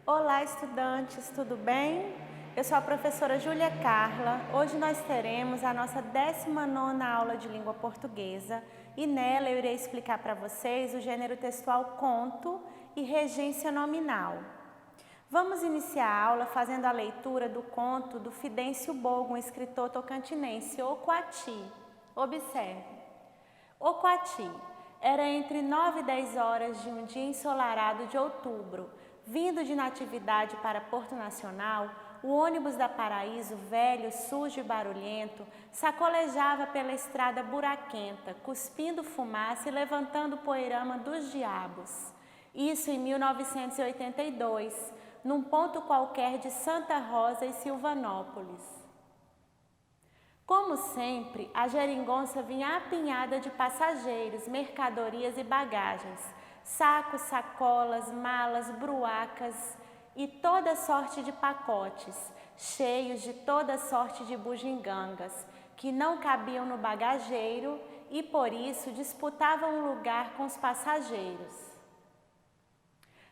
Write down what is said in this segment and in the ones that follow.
Olá, estudantes, tudo bem? Eu sou a professora Júlia Carla. Hoje nós teremos a nossa 19ª aula de língua portuguesa e nela eu irei explicar para vocês o gênero textual conto e regência nominal. Vamos iniciar a aula fazendo a leitura do conto do Fidêncio Bogo, um escritor tocantinense, O Coati. Observe. O Coati. Era entre 9 e 10 horas de um dia ensolarado de outubro. Vindo de Natividade para Porto Nacional, o ônibus da Paraíso, velho, sujo e barulhento, sacolejava pela estrada buraquenta, cuspindo fumaça e levantando poeirama dos diabos. Isso em 1982, num ponto qualquer de Santa Rosa e Silvanópolis. Como sempre, a geringonça vinha apinhada de passageiros, mercadorias e bagagens, sacos, sacolas, malas, bruacas e toda sorte de pacotes, cheios de toda sorte de bugigangas, que não cabiam no bagageiro e, por isso, disputavam um lugar com os passageiros.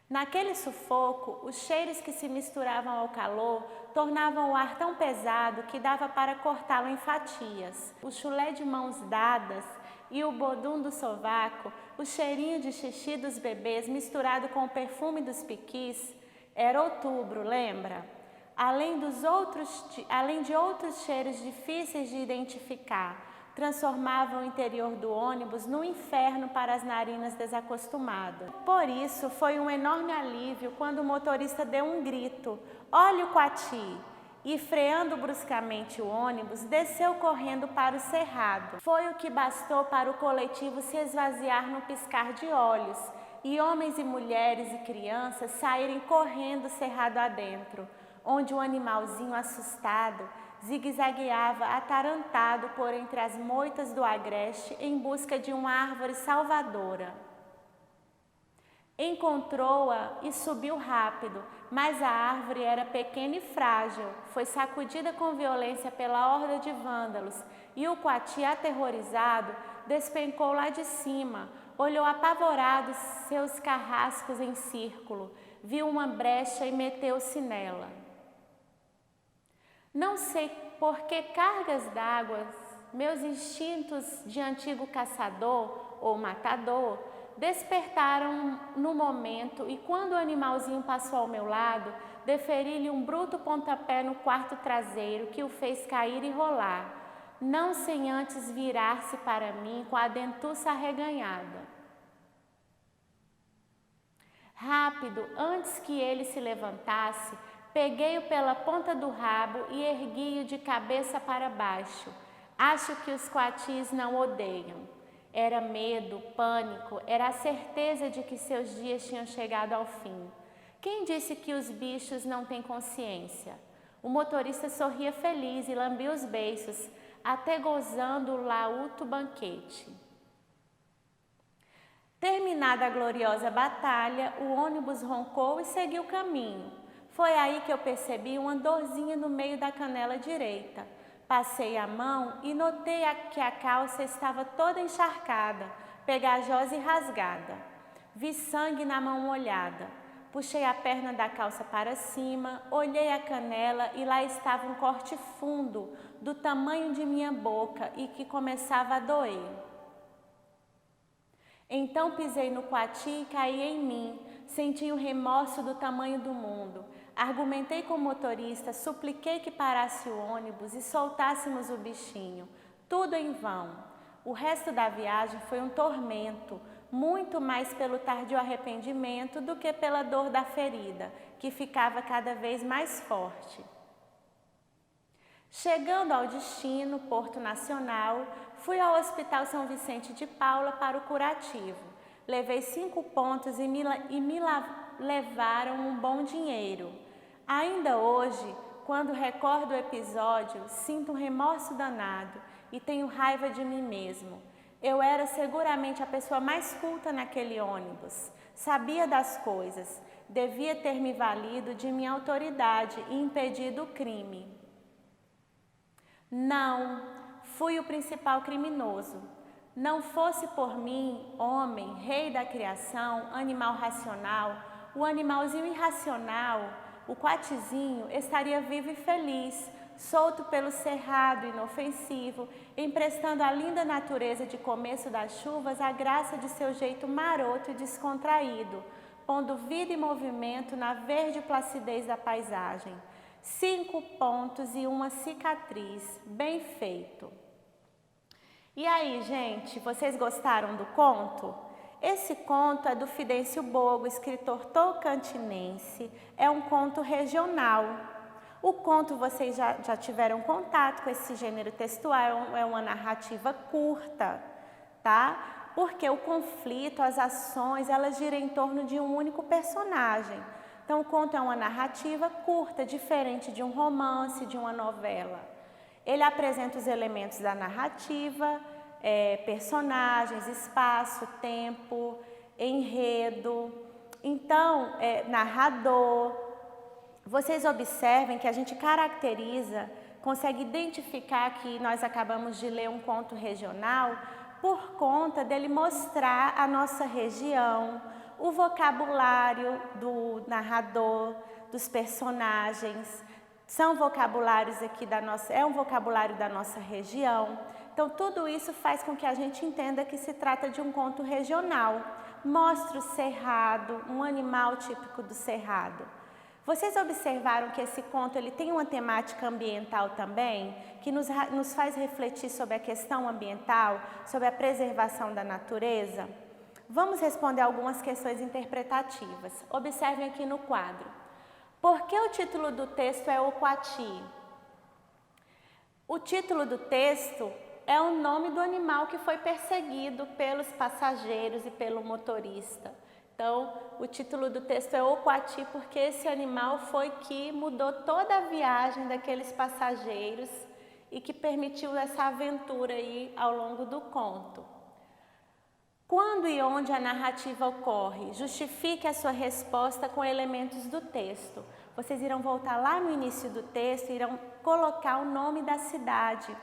Naquele sufoco, os cheiros que se misturavam ao calor tornavam o ar tão pesado que dava para cortá-lo em fatias. O chulé de mãos dadas e o bodum do sovaco, o cheirinho de xixi dos bebês misturado com o perfume dos piquis, era outubro, lembra? Além de outros cheiros difíceis de identificar, transformavam o interior do ônibus num inferno para as narinas desacostumadas. Por isso, foi um enorme alívio quando o motorista deu um grito: "Olha o Coati!" E, freando bruscamente o ônibus, desceu correndo para o cerrado. Foi o que bastou para o coletivo se esvaziar num piscar de olhos e homens e mulheres e crianças saírem correndo cerrado adentro, onde o animalzinho assustado zigue-zagueava atarantado por entre as moitas do agreste em busca de uma árvore salvadora. Encontrou-a e subiu rápido, mas a árvore era pequena e frágil, foi sacudida com violência pela horda de vândalos e o Coati, aterrorizado, despencou lá de cima, olhou apavorado seus carrascos em círculo, viu uma brecha e meteu-se nela. Não sei por que cargas d'água, meus instintos de antigo caçador ou matador despertaram no momento e quando o animalzinho passou ao meu lado, deferi-lhe um bruto pontapé no quarto traseiro que o fez cair e rolar, não sem antes virar-se para mim com a dentuça arreganhada. Rápido, antes que ele se levantasse, peguei-o pela ponta do rabo e ergui-o de cabeça para baixo. Acho que os coatis não odeiam. Era medo, pânico, era a certeza de que seus dias tinham chegado ao fim. Quem disse que os bichos não têm consciência? O motorista sorria feliz e lambia os beiços, até gozando o laúto banquete. Terminada a gloriosa batalha, o ônibus roncou e seguiu o caminho. Foi aí que eu percebi uma dorzinha no meio da canela direita. Passei a mão e notei que a calça estava toda encharcada, pegajosa e rasgada. Vi sangue na mão molhada. Puxei a perna da calça para cima, olhei a canela e lá estava um corte fundo, do tamanho de minha boca e que começava a doer. Então pisei no Coati e caí em mim. Senti o remorso do tamanho do mundo. Argumentei com o motorista, supliquei que parasse o ônibus e soltássemos o bichinho. Tudo em vão. O resto da viagem foi um tormento, muito mais pelo tardio arrependimento do que pela dor da ferida, que ficava cada vez mais forte. Chegando ao destino, Porto Nacional, fui ao Hospital São Vicente de Paula para o curativo. Levei 5 pontos e me levaram um bom dinheiro. Ainda hoje, quando recordo o episódio, sinto um remorso danado e tenho raiva de mim mesmo. Eu era seguramente a pessoa mais culta naquele ônibus. Sabia das coisas, devia ter me valido de minha autoridade e impedido o crime. Não, fui o principal criminoso. Não fosse por mim, homem, rei da criação, animal racional, o animalzinho irracional, o quatizinho, estaria vivo e feliz, solto pelo cerrado inofensivo, emprestando à linda natureza de começo das chuvas a graça de seu jeito maroto e descontraído, pondo vida e movimento na verde placidez da paisagem. 5 pontos e uma cicatriz, bem feito. E aí, gente, vocês gostaram do conto? Esse conto é do Fidêncio Bogo, escritor tocantinense, é um conto regional. O conto, vocês já tiveram contato com esse gênero textual, é uma narrativa curta, tá? Porque o conflito, as ações, elas giram em torno de um único personagem. Então, o conto é uma narrativa curta, diferente de um romance, de uma novela. Ele apresenta os elementos da narrativa, personagens, espaço, tempo, enredo, então, narrador. Vocês observem que a gente caracteriza, consegue identificar que nós acabamos de ler um conto regional por conta dele mostrar a nossa região, o vocabulário do narrador, dos personagens. São vocabulários aqui é um vocabulário da nossa região. Então, tudo isso faz com que a gente entenda que se trata de um conto regional. Mostra o cerrado, um animal típico do cerrado. Vocês observaram que esse conto ele tem uma temática ambiental também, que nos faz refletir sobre a questão ambiental, sobre a preservação da natureza? Vamos responder algumas questões interpretativas. Observem aqui no quadro. Por que o título do texto é O Quati? O título do texto é o nome do animal que foi perseguido pelos passageiros e pelo motorista. Então, o título do texto é O Quati porque esse animal foi que mudou toda a viagem daqueles passageiros e que permitiu essa aventura aí ao longo do conto. Quando e onde a narrativa ocorre? Justifique a sua resposta com elementos do texto. Vocês irão voltar lá no início do texto e irão colocar o nome da cidade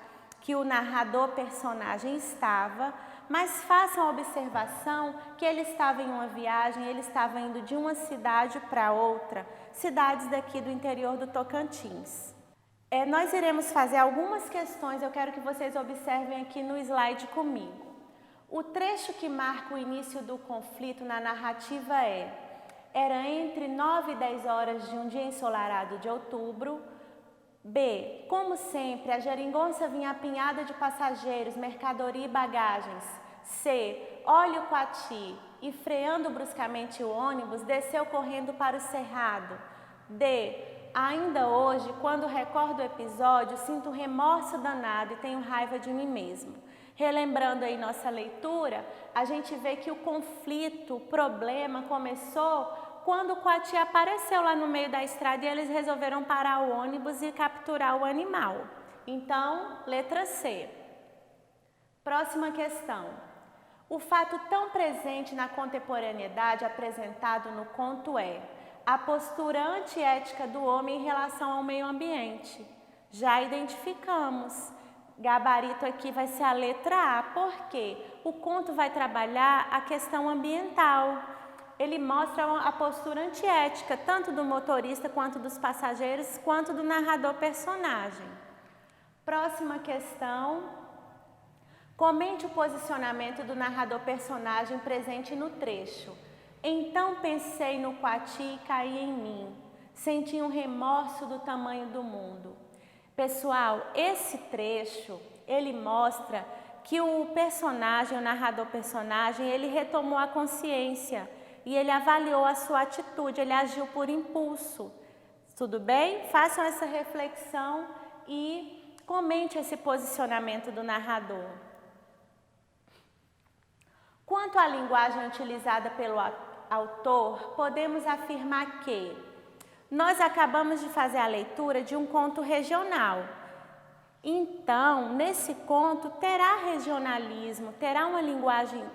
que o narrador personagem estava, mas façam a observação que ele estava em uma viagem, ele estava indo de uma cidade para outra, cidades daqui do interior do Tocantins. Nós iremos fazer algumas questões, eu quero que vocês observem aqui no slide comigo. O trecho que marca o início do conflito na narrativa era entre 9 e 10 horas de um dia ensolarado de outubro. B. Como sempre, a geringonça vinha apinhada de passageiros, mercadoria e bagagens. C. Olha o Quati e, freando bruscamente o ônibus, desceu correndo para o cerrado. D. Ainda hoje, quando recordo o episódio, sinto remorso danado e tenho raiva de mim mesmo. Relembrando aí nossa leitura, a gente vê que o conflito, o problema começou quando o Quati apareceu lá no meio da estrada e eles resolveram parar o ônibus e capturar o animal. Então, letra C. Próxima questão. O fato tão presente na contemporaneidade apresentado no conto é a postura antiética do homem em relação ao meio ambiente. Já identificamos. Gabarito aqui vai ser a letra A, porque o conto vai trabalhar a questão ambiental. Ele mostra a postura antiética, tanto do motorista, quanto dos passageiros, quanto do narrador personagem. Próxima questão. Comente o posicionamento do narrador personagem presente no trecho. Então pensei no Quati e caí em mim. Senti um remorso do tamanho do mundo. Pessoal, esse trecho, ele mostra que o personagem, o narrador personagem, ele retomou a consciência e ele avaliou a sua atitude, ele agiu por impulso. Tudo bem? Façam essa reflexão e comente esse posicionamento do narrador. Quanto à linguagem utilizada pelo autor, podemos afirmar que nós acabamos de fazer a leitura de um conto regional. Então, nesse conto terá regionalismo, terá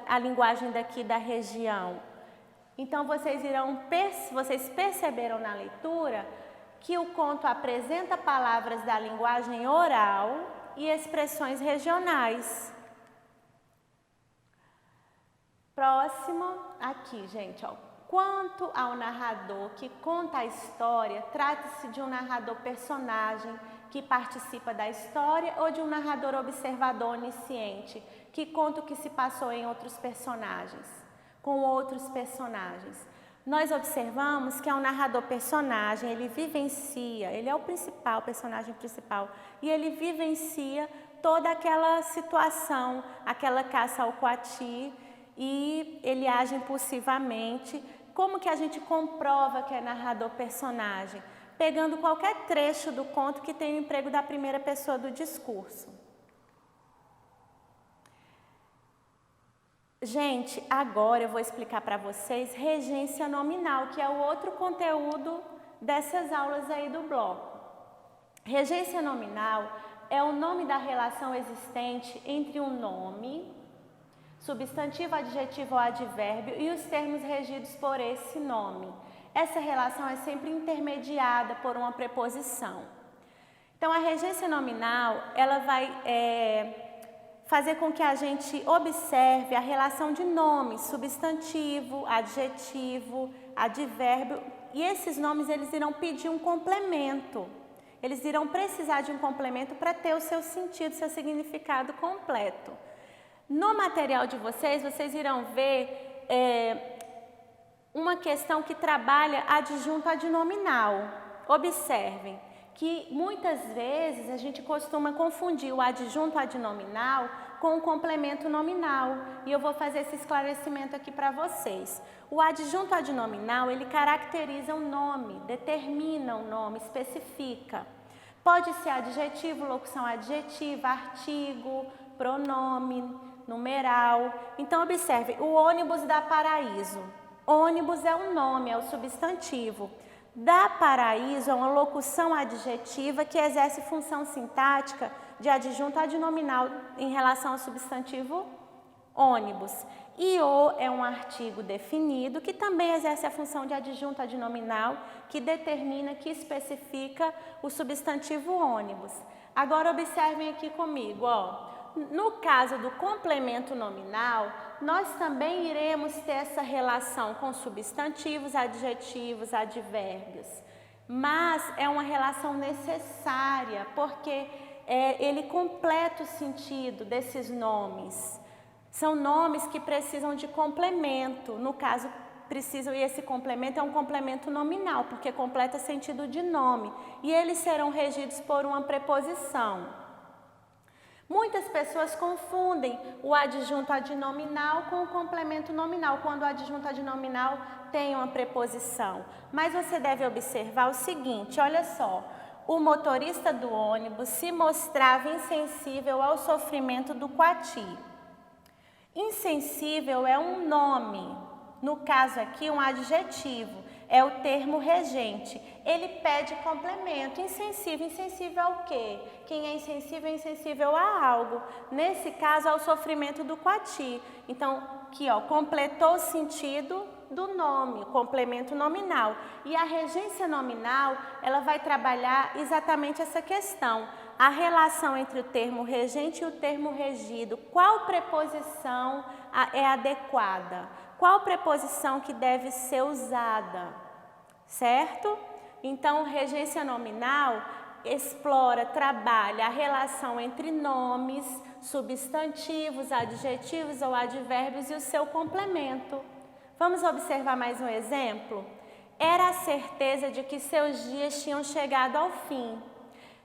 a linguagem daqui da região. Então, vocês perceberam na leitura que o conto apresenta palavras da linguagem oral e expressões regionais. Próximo, aqui, gente, ó. Quanto ao narrador que conta a história, trata-se de um narrador personagem que participa da história ou de um narrador observador onisciente que conta o que se passou em outros personagens, com outros personagens. Nós observamos que é um narrador personagem, ele vivencia, ele é o principal, personagem principal, e ele vivencia toda aquela situação, aquela caça ao coati, e ele age impulsivamente. Como que a gente comprova que é narrador personagem? Pegando qualquer trecho do conto que tem o emprego da primeira pessoa do discurso. Gente, agora eu vou explicar para vocês regência nominal, que é o outro conteúdo dessas aulas aí do bloco. Regência nominal é o nome da relação existente entre um nome, substantivo, adjetivo ou advérbio e os termos regidos por esse nome. Essa relação é sempre intermediada por uma preposição. Então, a regência nominal, ela vai fazer com que a gente observe a relação de nomes, substantivo, adjetivo, advérbio, e esses nomes eles irão pedir um complemento. Eles irão precisar de um complemento para ter o seu sentido, seu significado completo. No material de vocês, vocês irão ver uma questão que trabalha adjunto adnominal. Observem que muitas vezes a gente costuma confundir o adjunto adnominal com o complemento nominal. E eu vou fazer esse esclarecimento aqui para vocês. O adjunto adnominal, ele caracteriza um nome, determina um nome, especifica. Pode ser adjetivo, locução adjetiva, artigo, pronome, numeral. Então, observe, o ônibus da Paraíso. Ônibus é um nome, é o substantivo. Da Paraíso é uma locução adjetiva que exerce função sintática de adjunto adnominal em relação ao substantivo ônibus. E o é um artigo definido que também exerce a função de adjunto adnominal que determina, que especifica o substantivo ônibus. Agora observem aqui comigo, ó. No caso do complemento nominal, nós também iremos ter essa relação com substantivos, adjetivos, advérbios. Mas é uma relação necessária, porque ele completa o sentido desses nomes. São nomes que precisam de complemento. No caso, precisam, e esse complemento é um complemento nominal, porque completa sentido de nome. E eles serão regidos por uma preposição. Muitas pessoas confundem o adjunto adnominal com o complemento nominal, quando o adjunto adnominal tem uma preposição. Mas você deve observar o seguinte, olha só, o motorista do ônibus se mostrava insensível ao sofrimento do coati. Insensível é um nome, no caso aqui um adjetivo. É o termo regente. Ele pede complemento. Insensível. Insensível ao quê? Quem é insensível a algo. Nesse caso, ao sofrimento do coati. Então, aqui, ó, completou o sentido do nome, complemento nominal. E a regência nominal, ela vai trabalhar exatamente essa questão. A relação entre o termo regente e o termo regido. Qual preposição é adequada? Qual preposição que deve ser usada? Certo? Então, regência nominal explora, trabalha a relação entre nomes, substantivos, adjetivos ou advérbios e o seu complemento. Vamos observar mais um exemplo? Era a certeza de que seus dias tinham chegado ao fim.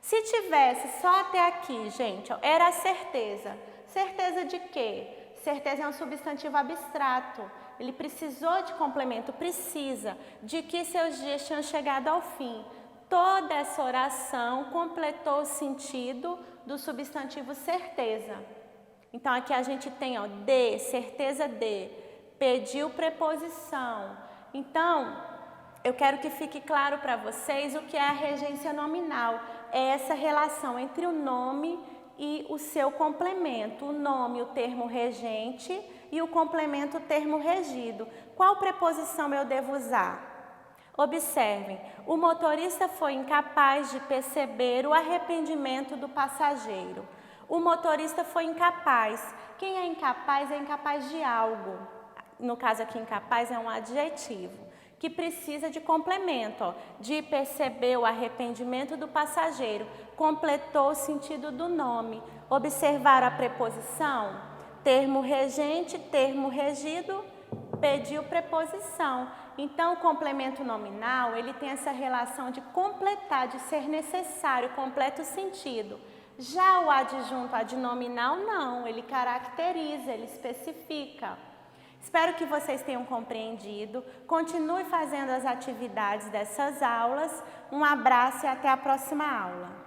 Se tivesse só até aqui, gente, ó, era a certeza. Certeza de quê? Certeza é um substantivo abstrato. Ele precisou de complemento, precisa de que seus dias tinham chegado ao fim. Toda essa oração completou o sentido do substantivo certeza. Então, aqui a gente tem, ó, de, certeza de, pediu preposição. Então, eu quero que fique claro para vocês o que é a regência nominal. É essa relação entre o nome e o seu complemento. O nome, o termo regente, e o complemento, o termo regido. Qual preposição eu devo usar? Observem, o motorista foi incapaz de perceber o arrependimento do passageiro. O motorista foi incapaz. Quem é incapaz de algo. No caso aqui, incapaz é um adjetivo, que precisa de complemento, ó, de perceber o arrependimento do passageiro. Completou o sentido do nome. Observaram a preposição? Termo regente, termo regido, pediu preposição. Então, o complemento nominal, ele tem essa relação de completar, de ser necessário, completa o sentido. Já o adjunto adnominal, não, ele caracteriza, ele especifica. Espero que vocês tenham compreendido. Continue fazendo as atividades dessas aulas. Um abraço e até a próxima aula.